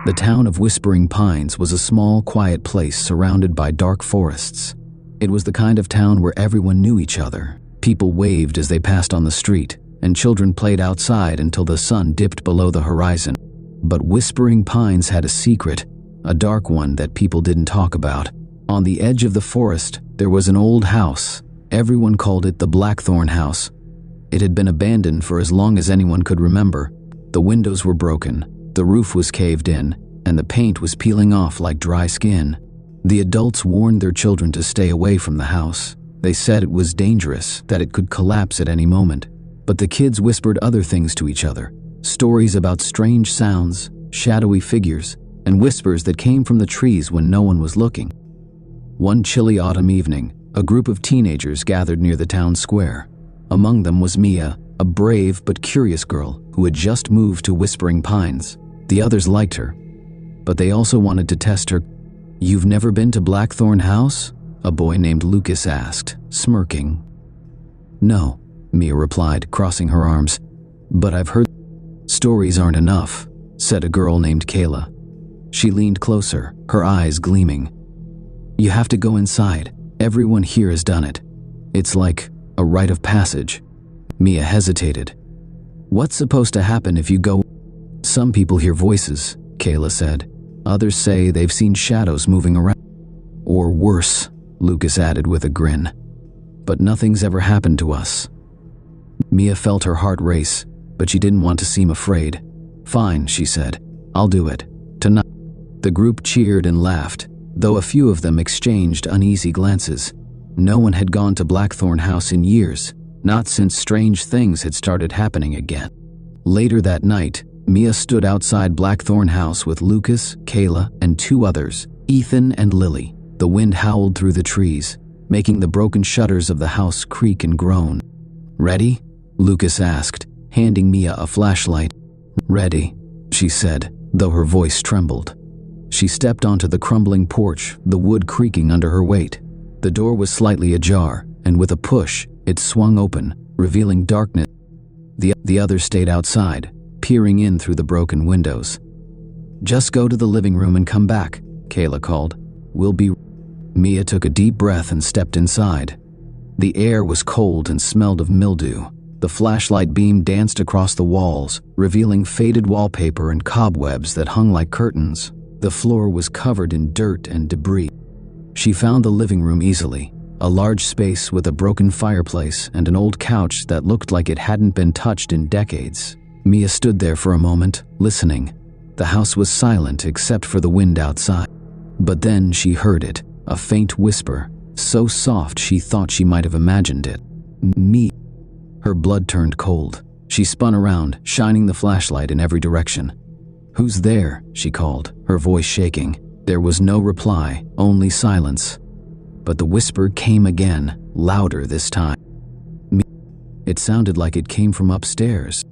The town of Whispering Pines was a small, quiet place surrounded by dark forests. It was the kind of town where everyone knew each other. People waved as they passed on the street, and children played outside until the sun dipped below the horizon. But Whispering Pines had a secret, a dark one that people didn't talk about. On the edge of the forest, there was an old house. Everyone called it the Blackthorn House. It had been abandoned for as long as anyone could remember. The windows were broken, the roof was caved in, and the paint was peeling off like dry skin. The adults warned their children to stay away from the house. They said it was dangerous, that it could collapse at any moment. But the kids whispered other things to each other, stories about strange sounds, shadowy figures, and whispers that came from the trees when no one was looking. One chilly autumn evening, a group of teenagers gathered near the town square. Among them was Mia, a brave but curious girl who had just moved to Whispering Pines. The others liked her, but they also wanted to test her. "You've never been to Blackthorn House?" a boy named Lucas asked, smirking. "No," Mia replied, crossing her arms. "But I've heard." "Stories aren't enough," said a girl named Kayla. She leaned closer, her eyes gleaming. "You have to go inside. Everyone here has done it. It's like a rite of passage." Mia hesitated. "What's supposed to happen if you go?" "Some people hear voices," Kayla said. "Others say they've seen shadows moving around." "Or worse," Lucas added with a grin. "But nothing's ever happened to us." Mia felt her heart race, but she didn't want to seem afraid. "Fine," she said. "I'll do it. Tonight." The group cheered and laughed, though a few of them exchanged uneasy glances. No one had gone to Blackthorn House in years, not since strange things had started happening again. Later that night, Mia stood outside Blackthorn House with Lucas, Kayla, and two others, Ethan and Lily. The wind howled through the trees, making the broken shutters of the house creak and groan. "Ready?" Lucas asked, handing Mia a flashlight. "Ready," she said, though her voice trembled. She stepped onto the crumbling porch, the wood creaking under her weight. The door was slightly ajar, and with a push, it swung open, revealing darkness. The others stayed outside, peering in through the broken windows. "Just go to the living room and come back," Kayla called. "We'll be..." Mia took a deep breath and stepped inside. The air was cold and smelled of mildew. The flashlight beam danced across the walls, revealing faded wallpaper and cobwebs that hung like curtains. The floor was covered in dirt and debris. She found the living room easily, a large space with a broken fireplace and an old couch that looked like it hadn't been touched in decades. Mia stood there for a moment, listening. The house was silent except for the wind outside. But then she heard it, a faint whisper, so soft she thought she might have imagined it. "Me." Her blood turned cold. She spun around, shining the flashlight in every direction. "Who's there?" she called, her voice shaking. There was no reply, only silence. But the whisper came again, louder this time. It sounded like it came from upstairs.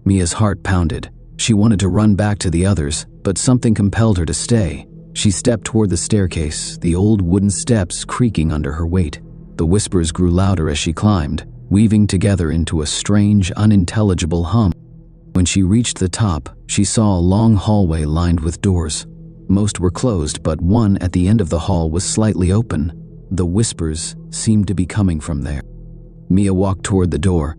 Mia's heart pounded. She wanted to run back to the others, but something compelled her to stay. She stepped toward the staircase, the old wooden steps creaking under her weight. The whispers grew louder as she climbed, weaving together into a strange, unintelligible hum. When she reached the top, she saw a long hallway lined with doors. Most were closed, but one at the end of the hall was slightly open. The whispers seemed to be coming from there. Mia walked toward the door,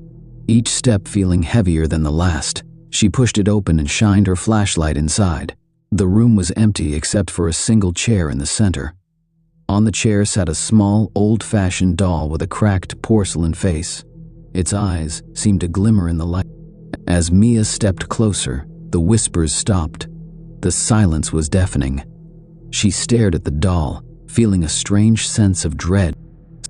each step feeling heavier than the last. She pushed it open and shined her flashlight inside. The room was empty except for a single chair in the center. On the chair sat a small, old-fashioned doll with a cracked porcelain face. Its eyes seemed to glimmer in the light. As Mia stepped closer, the whispers stopped. The silence was deafening. She stared at the doll, feeling a strange sense of dread.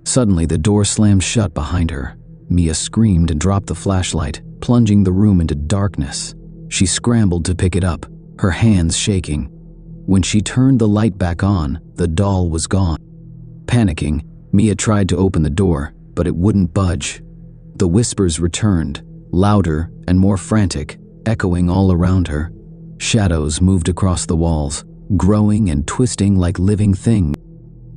Suddenly, the door slammed shut behind her. Mia screamed and dropped the flashlight, plunging the room into darkness. She scrambled to pick it up, her hands shaking. When she turned the light back on, the doll was gone. Panicking, Mia tried to open the door, but it wouldn't budge. The whispers returned, louder and more frantic, echoing all around her. Shadows moved across the walls, growing and twisting like living things.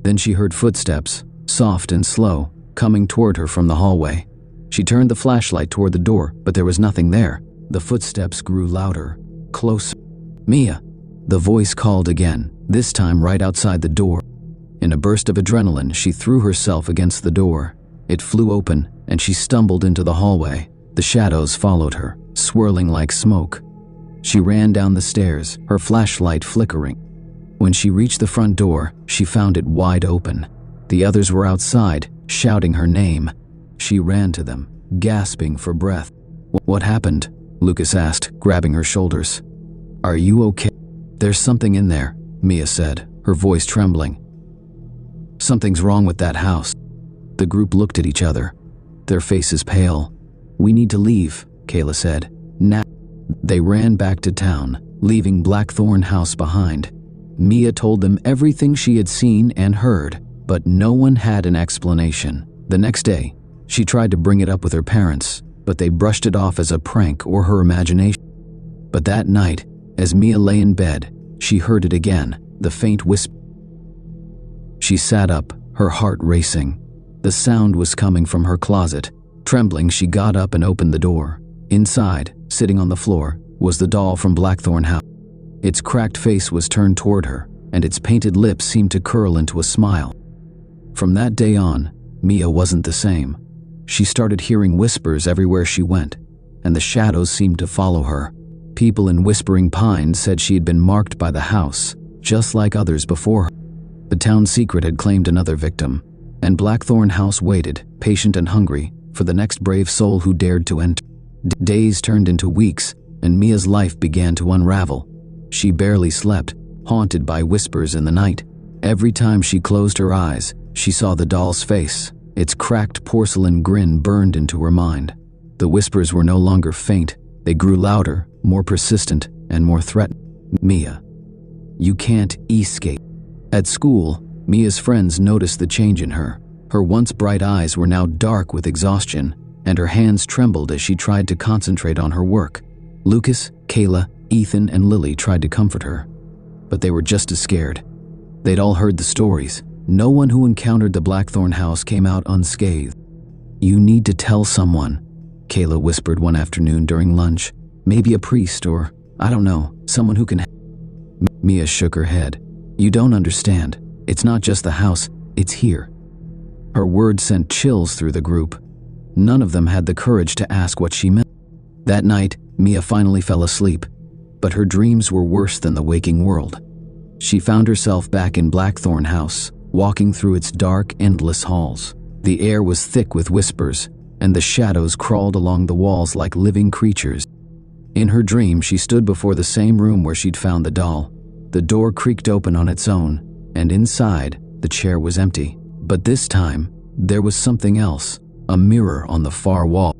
Then she heard footsteps, soft and slow, coming toward her from the hallway. She turned the flashlight toward the door, but there was nothing there. The footsteps grew louder, closer. "Mia!" The voice called again, this time right outside the door. In a burst of adrenaline, she threw herself against the door. It flew open, and she stumbled into the hallway. The shadows followed her, swirling like smoke. She ran down the stairs, her flashlight flickering. When she reached the front door, she found it wide open. The others were outside, shouting her name. She ran to them, gasping for breath. "What happened?" Lucas asked, grabbing her shoulders. "Are you okay?" "There's something in there," Mia said, her voice trembling. "Something's wrong with that house." The group looked at each other, their faces pale. "We need to leave," Kayla said. "Now." They ran back to town, leaving Blackthorn House behind. Mia told them everything she had seen and heard, but no one had an explanation. The next day, she tried to bring it up with her parents, but they brushed it off as a prank or her imagination. But that night, as Mia lay in bed, she heard it again, the faint whisper. She sat up, her heart racing. The sound was coming from her closet. Trembling, she got up and opened the door. Inside, sitting on the floor, was the doll from Blackthorn House. Its cracked face was turned toward her, and its painted lips seemed to curl into a smile. From that day on, Mia wasn't the same. She started hearing whispers everywhere she went, and the shadows seemed to follow her. People in Whispering Pines said she had been marked by the house, just like others before her. The town secret had claimed another victim, and Blackthorn House waited, patient and hungry, for the next brave soul who dared to enter. Days turned into weeks, and Mia's life began to unravel. She barely slept, haunted by whispers in the night. Every time she closed her eyes, she saw the doll's face. Its cracked porcelain grin burned into her mind. The whispers were no longer faint. They grew louder, more persistent, and more threatening. "Mia, you can't escape." At school, Mia's friends noticed the change in her. Her once bright eyes were now dark with exhaustion, and her hands trembled as she tried to concentrate on her work. Lucas, Kayla, Ethan, and Lily tried to comfort her, but they were just as scared. They'd all heard the stories. No one who encountered the Blackthorn House came out unscathed. "You need to tell someone," Kayla whispered one afternoon during lunch. "Maybe a priest or, I don't know, someone who can." Mia shook her head. "You don't understand. It's not just the house, it's here." Her words sent chills through the group. None of them had the courage to ask what she meant. That night, Mia finally fell asleep, but her dreams were worse than the waking world. She found herself back in Blackthorn House, walking through its dark, endless halls. The air was thick with whispers, and the shadows crawled along the walls like living creatures. In her dream, she stood before the same room where she'd found the doll. The door creaked open on its own, and inside, the chair was empty. But this time, there was something else, a mirror on the far wall.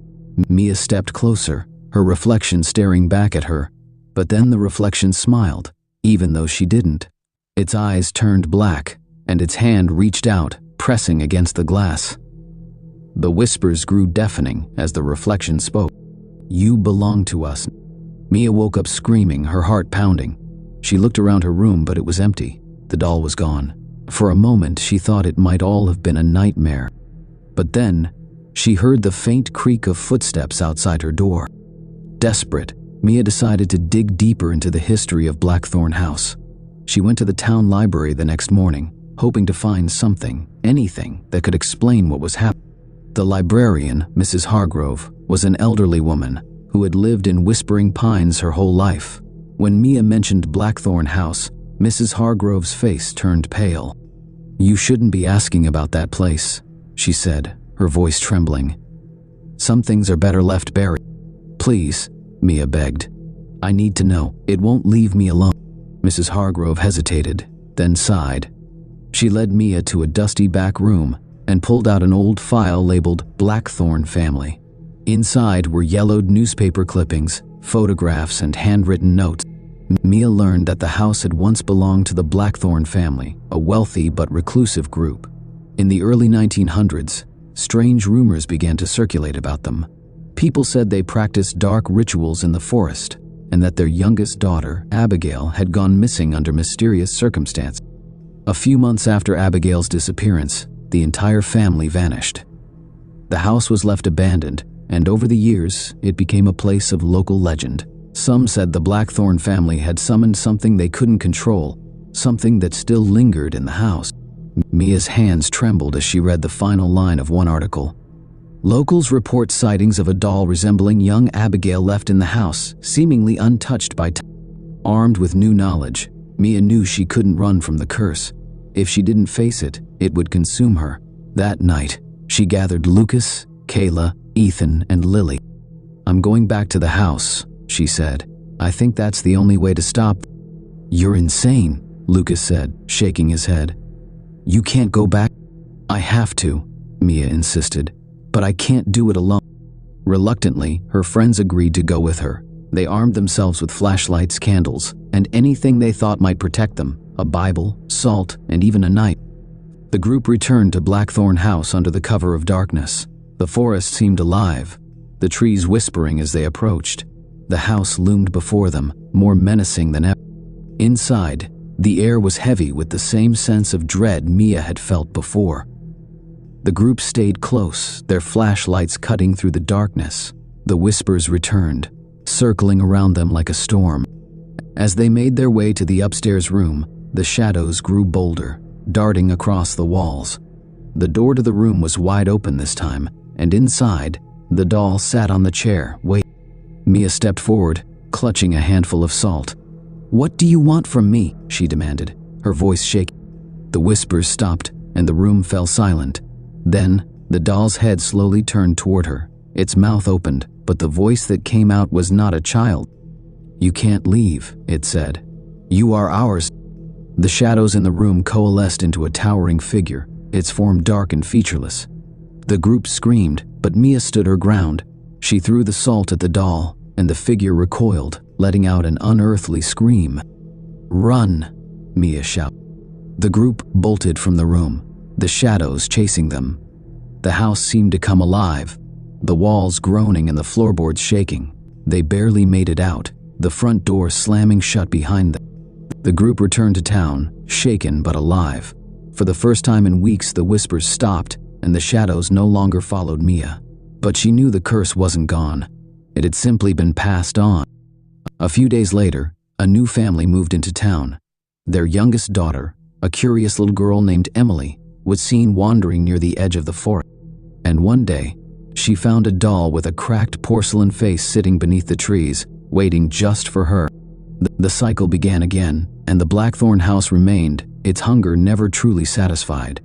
Mia stepped closer, her reflection staring back at her, but then the reflection smiled, even though she didn't. Its eyes turned black, and its hand reached out, pressing against the glass. The whispers grew deafening as the reflection spoke. "You belong to us." Mia woke up screaming, her heart pounding. She looked around her room, but it was empty. The doll was gone. For a moment, she thought it might all have been a nightmare. But then, she heard the faint creak of footsteps outside her door. Desperate, Mia decided to dig deeper into the history of Blackthorn House. She went to the town library the next morning, hoping to find something, anything, that could explain what was happening. The librarian, Mrs. Hargrove, was an elderly woman who had lived in Whispering Pines her whole life. When Mia mentioned Blackthorn House, Mrs. Hargrove's face turned pale. "You shouldn't be asking about that place," she said, her voice trembling. "Some things are better left buried." "Please," Mia begged. "I need to know. It won't leave me alone." Mrs. Hargrove hesitated, then sighed. She led Mia to a dusty back room and pulled out an old file labeled Blackthorn Family. Inside were yellowed newspaper clippings, photographs, and handwritten notes. Mia learned that the house had once belonged to the Blackthorn family, a wealthy but reclusive group. In the early 1900s, strange rumors began to circulate about them. People said they practiced dark rituals in the forest, and that their youngest daughter, Abigail, had gone missing under mysterious circumstances. A few months after Abigail's disappearance, the entire family vanished. The house was left abandoned, and over the years, it became a place of local legend. Some said the Blackthorn family had summoned something they couldn't control, something that still lingered in the house. Mia's hands trembled as she read the final line of one article. Locals report sightings of a doll resembling young Abigail left in the house, seemingly untouched by time. Armed with new knowledge, Mia knew she couldn't run from the curse. If she didn't face it, it would consume her. That night, she gathered Lucas, Kayla, Ethan, and Lily. "I'm going back to the house," she said. "I think that's the only way to stop." "You're insane," Lucas said, shaking his head. "You can't go back." "I have to," Mia insisted, "but I can't do it alone." Reluctantly, her friends agreed to go with her. They armed themselves with flashlights, candles, and anything they thought might protect them, a Bible, salt, and even a knife. The group returned to Blackthorn House under the cover of darkness. The forest seemed alive, the trees whispering as they approached. The house loomed before them, more menacing than ever. Inside, the air was heavy with the same sense of dread Mia had felt before. The group stayed close, their flashlights cutting through the darkness. The whispers returned, circling around them like a storm. As they made their way to the upstairs room, the shadows grew bolder, darting across the walls. The door to the room was wide open this time, and inside, the doll sat on the chair, waiting. Mia stepped forward, clutching a handful of salt. "What do you want from me?" she demanded, her voice shaking. The whispers stopped, and the room fell silent. Then, the doll's head slowly turned toward her. Its mouth opened, but the voice that came out was not a child. "You can't leave," it said. "You are ours." The shadows in the room coalesced into a towering figure, its form dark and featureless. The group screamed, but Mia stood her ground. She threw the salt at the doll, and the figure recoiled, letting out an unearthly scream. "Run!" Mia shouted. The group bolted from the room, the shadows chasing them. The house seemed to come alive, the walls groaning and the floorboards shaking. They barely made it out, the front door slamming shut behind them. The group returned to town, shaken but alive. For the first time in weeks, the whispers stopped, and the shadows no longer followed Mia. But she knew the curse wasn't gone. It had simply been passed on. A few days later, a new family moved into town. Their youngest daughter, a curious little girl named Emily, was seen wandering near the edge of the forest. And one day, she found a doll with a cracked porcelain face sitting beneath the trees, waiting just for her. The cycle began again, and the Blackthorn house remained, its hunger never truly satisfied.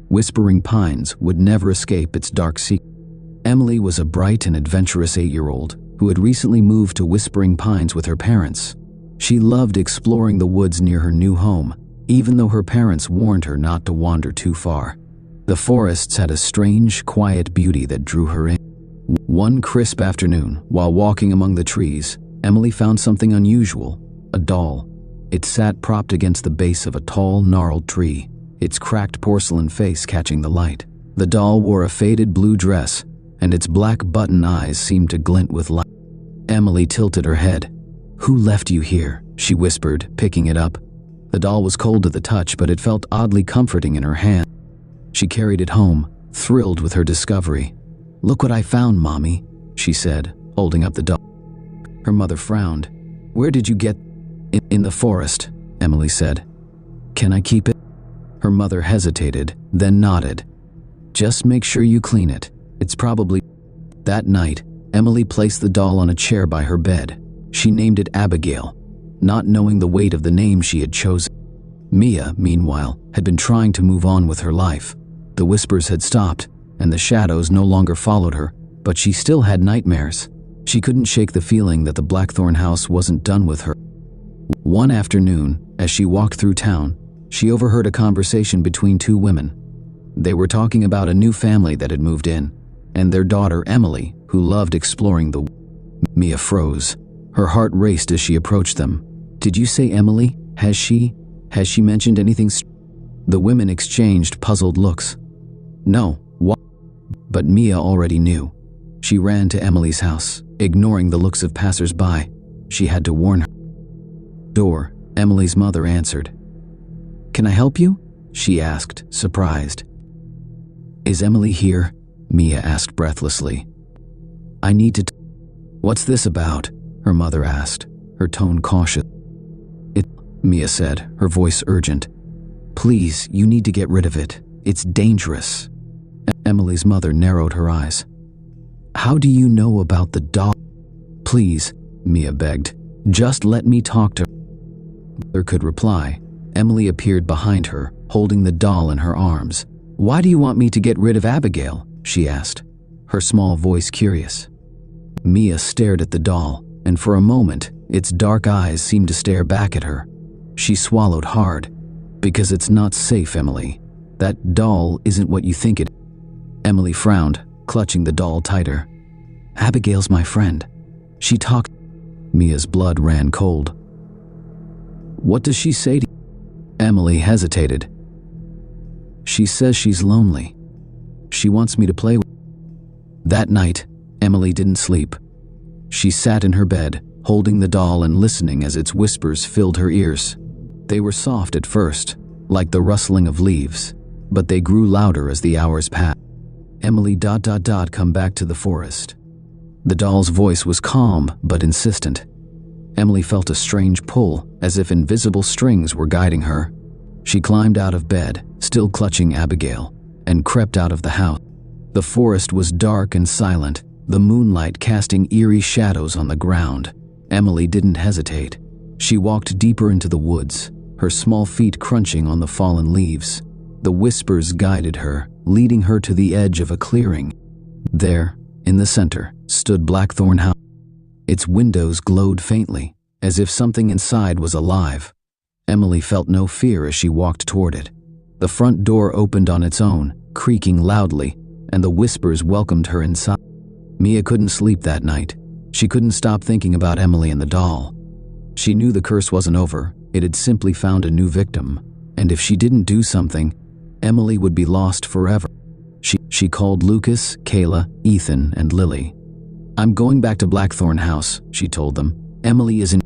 Whispering Pines would never escape its dark secret. Emily was a bright and adventurous 8-year-old who had recently moved to Whispering Pines with her parents. She loved exploring the woods near her new home, even though her parents warned her not to wander too far. The forests had a strange, quiet beauty that drew her in. One crisp afternoon, while walking among the trees, Emily found something unusual, a doll. It sat propped against the base of a tall, gnarled tree, its cracked porcelain face catching the light. The doll wore a faded blue dress, and its black button eyes seemed to glint with light. Emily tilted her head. "Who left you here?" she whispered, picking it up. The doll was cold to the touch, but it felt oddly comforting in her hand. She carried it home, thrilled with her discovery. "Look what I found, Mommy," she said, holding up the doll. Her mother frowned. "Where did you get it?" "In the forest," Emily said. "Can I keep it?" Her mother hesitated, then nodded. "Just make sure you clean it. It's probably..." That night, Emily placed the doll on a chair by her bed. She named it Abigail, not knowing the weight of the name she had chosen. Mia, meanwhile, had been trying to move on with her life. The whispers had stopped, and the shadows no longer followed her, but she still had nightmares. She couldn't shake the feeling that the Blackthorn house wasn't done with her. One afternoon, as she walked through town, she overheard a conversation between two women. They were talking about a new family that had moved in, and their daughter Emily, who loved exploring the... Mia froze. Her heart raced as she approached them. "Did you say Emily? Has she mentioned anything?" The women exchanged puzzled looks. "No, what?" But Mia already knew. She ran to Emily's house, ignoring the looks of passers-by. She had to warn her. Door, Emily's mother answered. "Can I help you?" she asked, surprised. "Is Emily here?" Mia asked breathlessly. "I need to..." "What's this about?" her mother asked, her tone cautious. "It," Mia said, her voice urgent. "Please, you need to get rid of it. It's dangerous." Emily's mother narrowed her eyes. "How do you know about the doll?" "Please," Mia begged, "just let me talk to her." Mother could reply. Emily appeared behind her, holding the doll in her arms. "Why do you want me to get rid of Abigail?" she asked, her small voice curious. Mia stared at the doll, and for a moment, its dark eyes seemed to stare back at her. She swallowed hard. "Because it's not safe, Emily. That doll isn't what you think it is." Emily frowned, clutching the doll tighter. "Abigail's my friend. She talked." Mia's blood ran cold. "What does she say to you?" Emily hesitated. "She says she's lonely. She wants me to play with." That night, Emily didn't sleep. She sat in her bed, holding the doll and listening as its whispers filled her ears. They were soft at first, like the rustling of leaves, but they grew louder as the hours passed. Emily ... come back to the forest. The doll's voice was calm but insistent. Emily felt a strange pull, as if invisible strings were guiding her. She climbed out of bed, still clutching Abigail, and crept out of the house. The forest was dark and silent, the moonlight casting eerie shadows on the ground. Emily didn't hesitate. She walked deeper into the woods, her small feet crunching on the fallen leaves. The whispers guided her, leading her to the edge of a clearing. There, in the center, stood Blackthorn House. Its windows glowed faintly, as if something inside was alive. Emily felt no fear as she walked toward it. The front door opened on its own, creaking loudly, and the whispers welcomed her inside. Mia couldn't sleep that night. She couldn't stop thinking about Emily and the doll. She knew the curse wasn't over, it had simply found a new victim, and if she didn't do something, Emily would be lost forever. She called Lucas, Kayla, Ethan, and Lily. "I'm going back to Blackthorn House," she told them. "Emily isn't."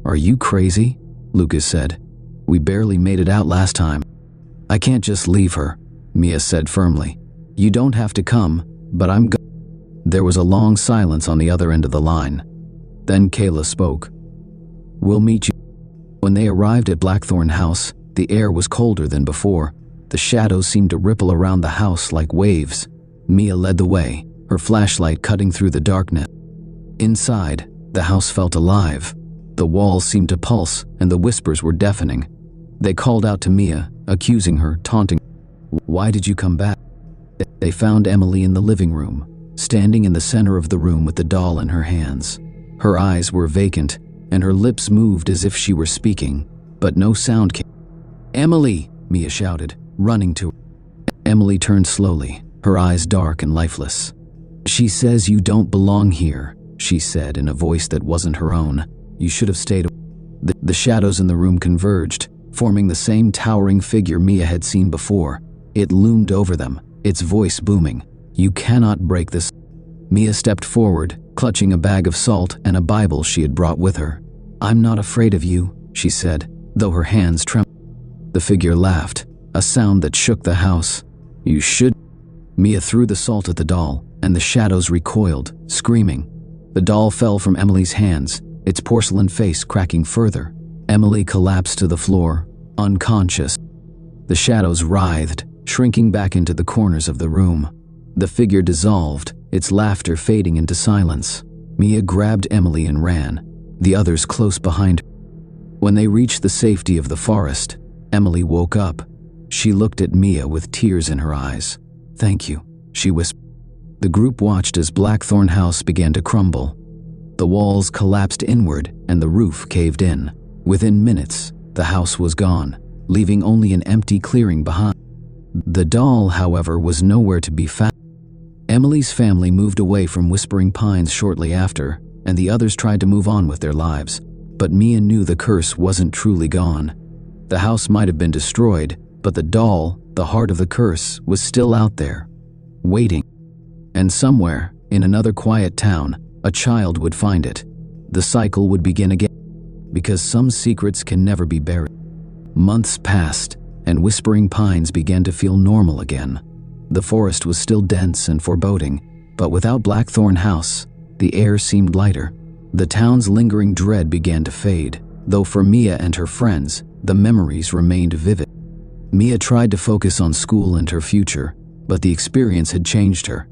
"Are you crazy?" Lucas said. "We barely made it out last time." "I can't just leave her," Mia said firmly. "You don't have to come, but I'm going." There was a long silence on the other end of the line. Then Kayla spoke. "We'll meet you." When they arrived at Blackthorn House, the air was colder than before. The shadows seemed to ripple around the house like waves. Mia led the way, her flashlight cutting through the darkness. Inside, the house felt alive. The walls seemed to pulse, and the whispers were deafening. They called out to Mia, accusing her, taunting. "Why did you come back?" They found Emily in the living room, standing in the center of the room with the doll in her hands. Her eyes were vacant, and her lips moved as if she were speaking, but no sound came. "Emily!" Mia shouted, running to her. Emily turned slowly, her eyes dark and lifeless. "She says you don't belong here," she said in a voice that wasn't her own. "You should have stayed." The shadows in the room converged, forming the same towering figure Mia had seen before. It loomed over them, its voice booming. "You cannot break this." Mia stepped forward, clutching a bag of salt and a Bible she had brought with her. "I'm not afraid of you," she said, though her hands trembled. The figure laughed, a sound that shook the house. "You should." Mia threw the salt at the doll, and the shadows recoiled, screaming. The doll fell from Emily's hands, its porcelain face cracking further. Emily collapsed to the floor, unconscious. The shadows writhed, shrinking back into the corners of the room. The figure dissolved, its laughter fading into silence. Mia grabbed Emily and ran, the others close behind her. When they reached the safety of the forest, Emily woke up. She looked at Mia with tears in her eyes. "Thank you," she whispered. The group watched as Blackthorn House began to crumble. The walls collapsed inward and the roof caved in. Within minutes, the house was gone, leaving only an empty clearing behind. The doll, however, was nowhere to be found. Emily's family moved away from Whispering Pines shortly after, and the others tried to move on with their lives. But Mia knew the curse wasn't truly gone. The house might have been destroyed, but the doll, the heart of the curse, was still out there, waiting. And somewhere, in another quiet town, a child would find it. The cycle would begin again, because some secrets can never be buried. Months passed, and Whispering Pines began to feel normal again. The forest was still dense and foreboding, but without Blackthorn House, the air seemed lighter. The town's lingering dread began to fade, though for Mia and her friends, the memories remained vivid. Mia tried to focus on school and her future, but the experience had changed her.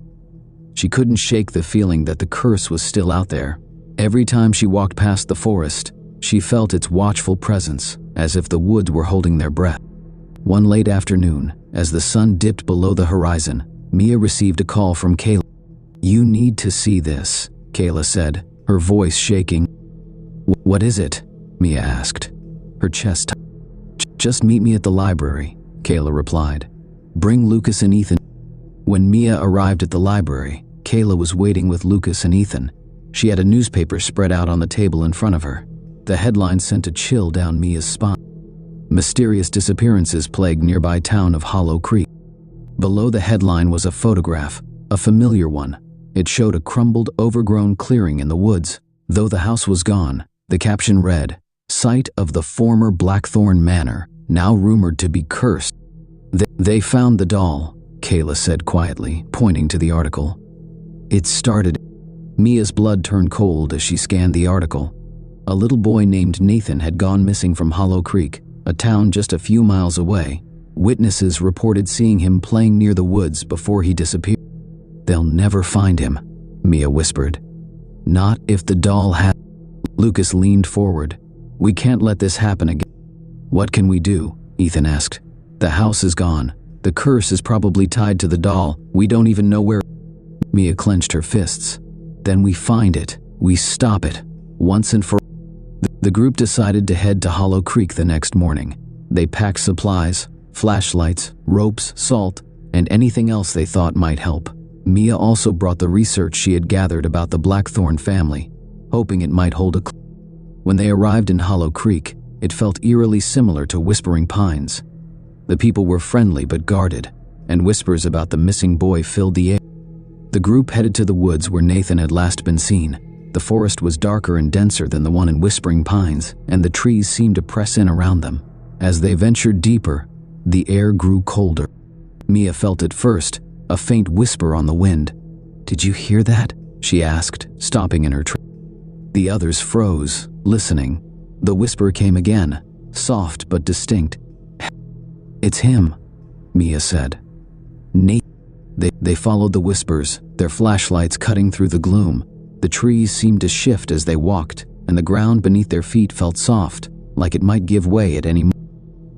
She couldn't shake the feeling that the curse was still out there. Every time she walked past the forest, she felt its watchful presence, as if the woods were holding their breath. One late afternoon, as the sun dipped below the horizon, Mia received a call from Kayla. "You need to see this," Kayla said, her voice shaking. "What is it?" Mia asked, her chest tight. "Just meet me at the library," Kayla replied. "Bring Lucas and Ethan." When Mia arrived at the library, Kayla was waiting with Lucas and Ethan. She had a newspaper spread out on the table in front of her. The headline sent a chill down Mia's spine. Mysterious disappearances plague nearby town of Hollow Creek. Below the headline was a photograph, a familiar one. It showed a crumbled, overgrown clearing in the woods. Though the house was gone, the caption read, "Site of the former Blackthorn Manor, now rumored to be cursed." They found the doll, Kayla said quietly, pointing to the article. It started. Mia's blood turned cold as she scanned the article. A little boy named Nathan had gone missing from Hollow Creek, a town just a few miles away. Witnesses reported seeing him playing near the woods before he disappeared. "They'll never find him," Mia whispered. "Not if the doll had." Lucas leaned forward. "We can't let this happen again." "What can we do?" Ethan asked. "The house is gone. The curse is probably tied to the doll. We don't even know where." Mia clenched her fists. "Then we find it. We stop it. Once and for." The group decided to head to Hollow Creek the next morning. They packed supplies, flashlights, ropes, salt, and anything else they thought might help. Mia also brought the research she had gathered about the Blackthorn family, hoping it might hold a clue. When they arrived in Hollow Creek, it felt eerily similar to Whispering Pines. The people were friendly but guarded, and whispers about the missing boy filled the air. The group headed to the woods where Nathan had last been seen. The forest was darker and denser than the one in Whispering Pines, and the trees seemed to press in around them. As they ventured deeper, the air grew colder. Mia felt it first, a faint whisper on the wind. "Did you hear that?" she asked, stopping in her tracks. The others froze, listening. The whisper came again, soft but distinct. "It's him," Mia said. "Nate." They followed the whispers, their flashlights cutting through the gloom. The trees seemed to shift as they walked, and the ground beneath their feet felt soft, like it might give way at any moment.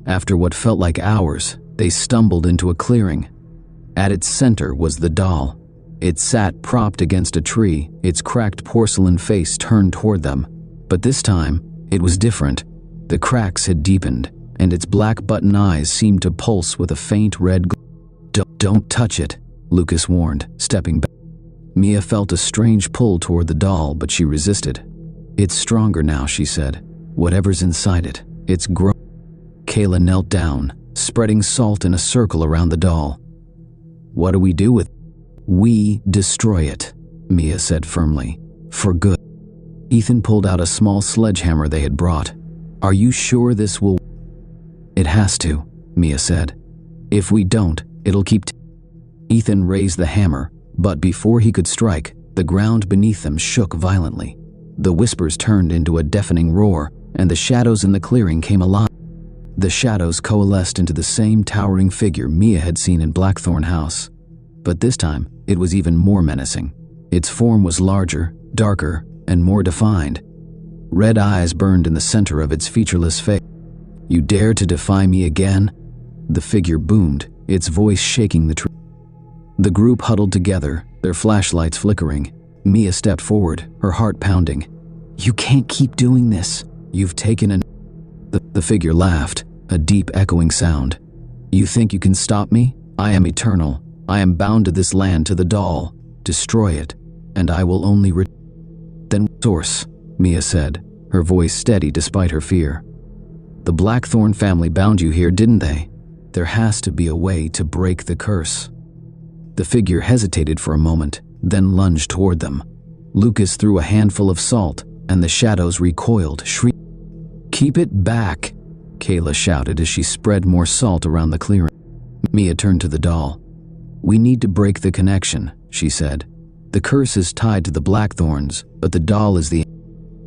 After what felt like hours, they stumbled into a clearing. At its center was the doll. It sat propped against a tree, its cracked porcelain face turned toward them. But this time, it was different. The cracks had deepened, and its black button eyes seemed to pulse with a faint red glow. Don't touch it," Lucas warned, stepping back. Mia felt a strange pull toward the doll, but she resisted. "It's stronger now," she said. "Whatever's inside it, it's growing." Kayla knelt down, spreading salt in a circle around the doll. "What do we do with it?" "We destroy it," Mia said firmly. "For good." Ethan pulled out a small sledgehammer they had brought. "Are you sure this will?" "It has to," Mia said. "If we don't, it'll keep." Ethan raised the hammer, but before he could strike, the ground beneath them shook violently. The whispers turned into a deafening roar, and the shadows in the clearing came alive. The shadows coalesced into the same towering figure Mia had seen in Blackthorn House. But this time, it was even more menacing. Its form was larger, darker, and more defined. Red eyes burned in the center of its featureless face. "You dare to defy me again?" The figure boomed, its voice shaking the tree. The group huddled together, their flashlights flickering. Mia stepped forward, her heart pounding. "You can't keep doing this. You've taken an..." The figure laughed, a deep echoing sound. "You think you can stop me? I am eternal. I am bound to this land, to the doll. Destroy it, and I will only Then source," Mia said, her voice steady despite her fear. "The Blackthorn family bound you here, didn't they? There has to be a way to break the curse." The figure hesitated for a moment, then lunged toward them. Lucas threw a handful of salt, and the shadows recoiled, shrieking. "Keep it back," Kayla shouted as she spread more salt around the clearing. Mia turned to the doll. "We need to break the connection," she said. "The curse is tied to the Blackthorns, but the doll is the..."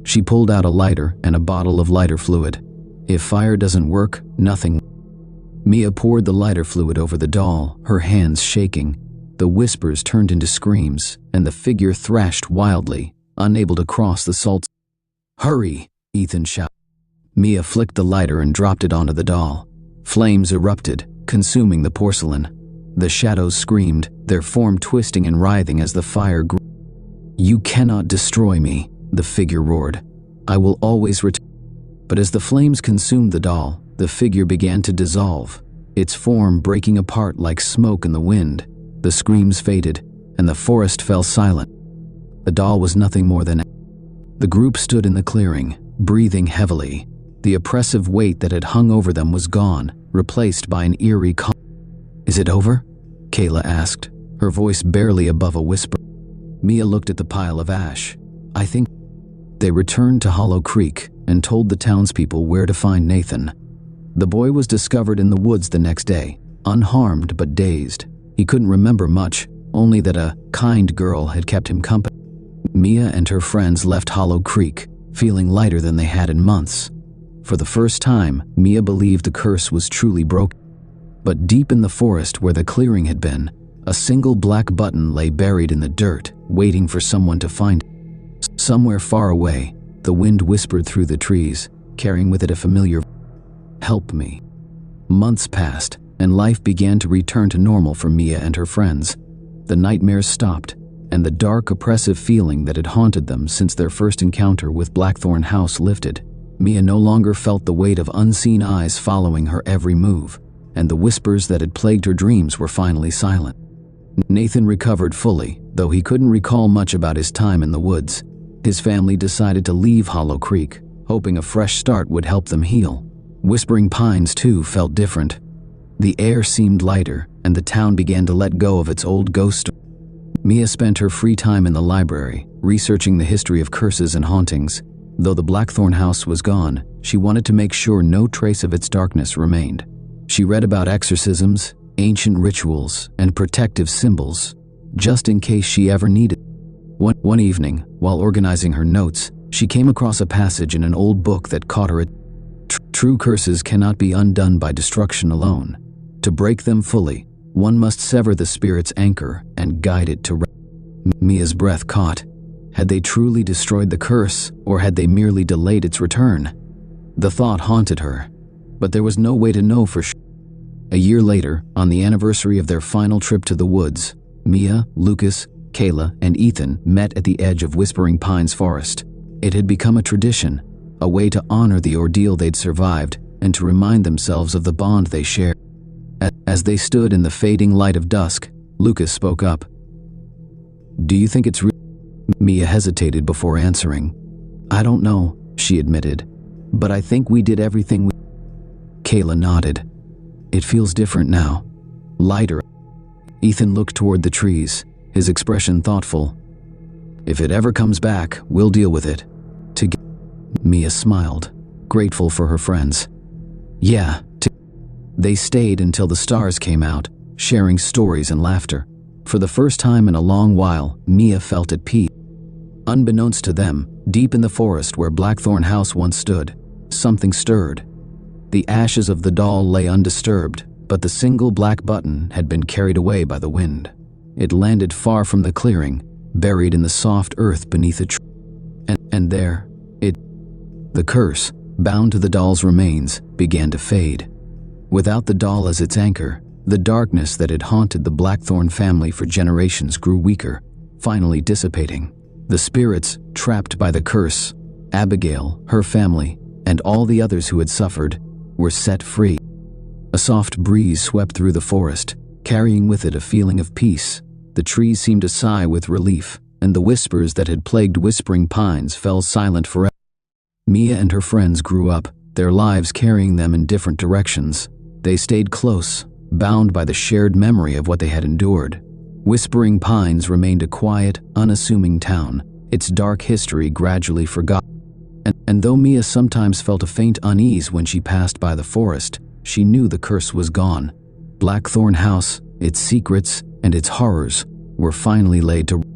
She pulled out a lighter and a bottle of lighter fluid. If fire doesn't work, nothing. Mia poured the lighter fluid over the doll, her hands shaking. The whispers turned into screams, and the figure thrashed wildly, unable to cross the salt. "Hurry!" Ethan shouted. Mia flicked the lighter and dropped it onto the doll. Flames erupted, consuming the porcelain. The shadows screamed, their form twisting and writhing as the fire grew. "You cannot destroy me," the figure roared. "I will always return." But as the flames consumed the doll, the figure began to dissolve, its form breaking apart like smoke in the wind. The screams faded, and the forest fell silent. The doll was nothing more than... The group stood in the clearing, breathing heavily. The oppressive weight that had hung over them was gone, replaced by an eerie calm. "Is it over?" Kayla asked, her voice barely above a whisper. Mia looked at the pile of ash. "I think..." They returned to Hollow Creek and told the townspeople where to find Nathan. The boy was discovered in the woods the next day, unharmed but dazed. He couldn't remember much, only that a kind girl had kept him company. Mia and her friends left Hollow Creek, feeling lighter than they had in months. For the first time, Mia believed the curse was truly broken. But deep in the forest where the clearing had been, a single black button lay buried in the dirt, waiting for someone to find it. Somewhere far away, the wind whispered through the trees, carrying with it a familiar voice. "Help me." Months passed, and life began to return to normal for Mia and her friends. The nightmares stopped, and the dark, oppressive feeling that had haunted them since their first encounter with Blackthorn House lifted. Mia no longer felt the weight of unseen eyes following her every move, and the whispers that had plagued her dreams were finally silent. Nathan recovered fully, though he couldn't recall much about his time in the woods. His family decided to leave Hollow Creek, hoping a fresh start would help them heal. Whispering Pines, too, felt different. The air seemed lighter, and the town began to let go of its old ghost story. Mia spent her free time in the library, researching the history of curses and hauntings. Though the Blackthorn House was gone, she wanted to make sure no trace of its darkness remained. She read about exorcisms, ancient rituals, and protective symbols, just in case she ever needed. One evening, while organizing her notes, she came across a passage in an old book that caught her. True curses cannot be undone by destruction alone. To break them fully, one must sever the spirit's anchor and guide it to rest. Mia's breath caught. Had they truly destroyed the curse, or had they merely delayed its return? The thought haunted her, but there was no way to know for sure. A year later, on the anniversary of their final trip to the woods, Mia, Lucas, Kayla, and Ethan met at the edge of Whispering Pines Forest. It had become a tradition, a way to honor the ordeal they'd survived and to remind themselves of the bond they shared. As they stood in the fading light of dusk, Lucas spoke up. "Do you think it's real?" Mia hesitated before answering. "I don't know," she admitted, "but I think we did everything we..." Kayla nodded. "It feels different now. Lighter." Ethan looked toward the trees, his expression thoughtful. "If it ever comes back, we'll deal with it. Together." Mia smiled, grateful for her friends. "Yeah." They stayed until the stars came out, sharing stories and laughter. For the first time in a long while, Mia felt at peace. Unbeknownst to them, deep in the forest where Blackthorn House once stood, something stirred. The ashes of the doll lay undisturbed, but the single black button had been carried away by the wind. It landed far from the clearing, buried in the soft earth beneath a tree. And there, the curse, bound to the doll's remains, began to fade. Without the doll as its anchor, the darkness that had haunted the Blackthorn family for generations grew weaker, finally dissipating. The spirits, trapped by the curse, Abigail, her family, and all the others who had suffered, were set free. A soft breeze swept through the forest, carrying with it a feeling of peace. The trees seemed to sigh with relief, and the whispers that had plagued Whispering Pines fell silent forever. Mia and her friends grew up, their lives carrying them in different directions. They stayed close, bound by the shared memory of what they had endured. Whispering Pines remained a quiet, unassuming town, its dark history gradually forgotten. And though Mia sometimes felt a faint unease when she passed by the forest, she knew the curse was gone. Blackthorn House, its secrets, and its horrors were finally laid to rest.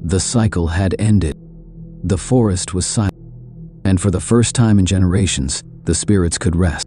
The cycle had ended. The forest was silent. And for the first time in generations, the spirits could rest.